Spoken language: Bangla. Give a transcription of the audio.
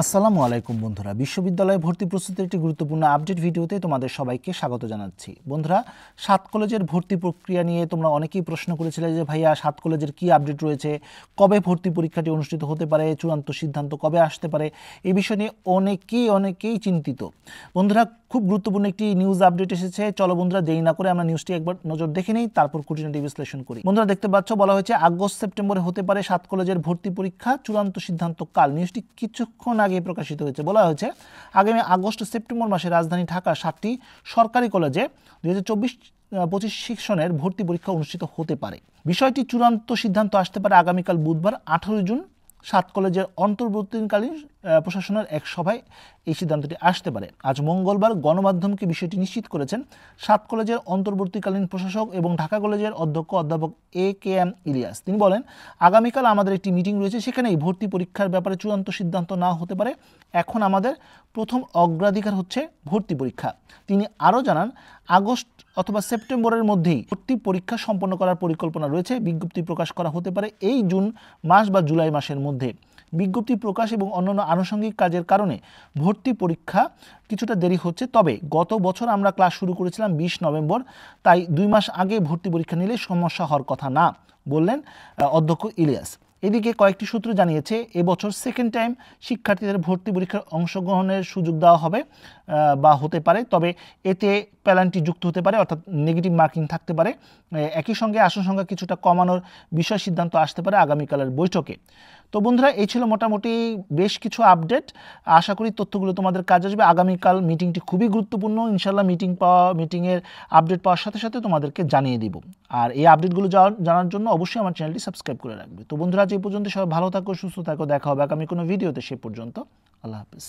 আসসালামু আলাইকুম বন্ধুরা, বিশ্ববিদ্যালয়ে ভর্তি প্রস্তুতির একটি গুরুত্বপূর্ণ আপডেট ভিডিওতে তোমাদের সবাইকে স্বাগত জানাচ্ছি। বন্ধুরা, 7 কলেজের ভর্তি প্রক্রিয়া নিয়ে তোমরা অনেকেই প্রশ্ন করেছিলে যে ভাইয়া 7 কলেজের কি আপডেট রয়েছে, কবে ভর্তি পরীক্ষাটি অনুষ্ঠিত হতে পারে, চূড়ান্ত সিদ্ধান্ত কবে আসতে পারে, এই বিষয় নিয়ে অনেকেই চিন্তিত। বন্ধুরা, খুব গুরুত্বপূর্ণ একটি নিউজ আপডেট এসেছে। চলো বন্ধুরা, দেরি না করে আমরা নিউজটি একবার নজর দেখে নিই, তারপর খুঁটিনাটি বিশ্লেষণ করি। বন্ধুরা, দেখতে পাচ্ছ বলা হয়েছে আগস্ট সেপ্টেম্বরে হতে পারে 7 কলেজের ভর্তি পরীক্ষা, চূড়ান্ত সিদ্ধান্ত কাল। নিউজটি কিছুক্ষণ আগে প্রকাশিত হয়েছে। বলা হয়েছে আগামী আগস্ট সেপ্টেম্বর মাসে রাজধানী ঢাকার 7টি সরকারি কলেজে 2024-25 সেকশনের ভর্তি পরীক্ষা অনুষ্ঠিত হতে পারে। বিষয়টি চূড়ান্ত সিদ্ধান্ত আসতে পারে আগামীকাল বুধবার 18 জুন 7 কলেজের অন্তর্বর্তীকালীন প্রশাসনের এক সভায় এই সিদ্ধান্তটি আসতে পারে। আজ মঙ্গলবার গণমাধ্যমকে বিষয়টি নিশ্চিত করেছেন 7 কলেজের অন্তর্বর্তীকালীন প্রশাসক এবং ঢাকা কলেজের অধ্যক্ষ অধ্যাপক AKM ইলিয়াস। তিনি বলেন, আগামীকাল আমাদের একটি মিটিং রয়েছে, সেখানেই ভর্তি পরীক্ষার ব্যাপারে চূড়ান্ত সিদ্ধান্ত না হতে পারে। এখন আমাদের প্রথম অগ্রাধিকার হচ্ছে ভর্তি পরীক্ষা। তিনি আরও জানান, আগস্ট অথবা সেপ্টেম্বরের মধ্যেই ভর্তি পরীক্ষা সম্পন্ন করার পরিকল্পনা রয়েছে। বিজ্ঞপ্তি প্রকাশ করা হতে পারে এই জুন মাস বা জুলাই মাসের মধ্যে। বিজ্ঞপ্তি প্রকাশ এবং অন্যান্য আনুষঙ্গিক কাজের কারণে ভর্তি পরীক্ষা কিছুটা দেরি হচ্ছে। তবে গত বছর আমরা ক্লাস শুরু করেছিলাম 20 নভেম্বর, তাই 2 মাস আগে ভর্তি পরীক্ষা নিলে সমস্যা হওয়ার কথা না, বললেন অধ্যক্ষ ইলিয়াস। এদিকে কয়েকটি সূত্র জানিয়েছে, এবছর সেকেন্ড টাইম শিক্ষার্থীদের ভর্তি পরীক্ষার অংশগ্রহণের সুযোগ দেওয়া হবে বা হতে পারে, তবে এতে প্যানাল্টি যুক্ত হতে পারে, অর্থাৎ নেগেটিভ মার্কিং থাকতে পারে। একই সঙ্গে আসন সংখ্যা কিছুটা কমানোর বিষয় সিদ্ধান্ত আসতে পারে আগামীকালের বৈঠকে। তো বন্ধুরা, এই ছিল মোটামুটি বেশ কিছু আপডেট। আশা করি তথ্যগুলো তোমাদের কাজে আসবে। আগামীকাল মিটিংটি খুবই গুরুত্বপূর্ণ। ইনশাল্লাহ মিটিংয়ের আপডেট পাওয়ার সাথে সাথে তোমাদেরকে জানিয়ে দিব। আর এই আপডেটগুলো জানার জন্য অবশ্যই আমার চ্যানেলটি সাবস্ক্রাইব করে রাখবে। তো বন্ধুরা, আজ এই পর্যন্ত সবাই ভালো থাকো, সুস্থ থাকো। দেখা হবে আগামী কোনো ভিডিওতে। সে পর্যন্ত আল্লাহ হাফিজ।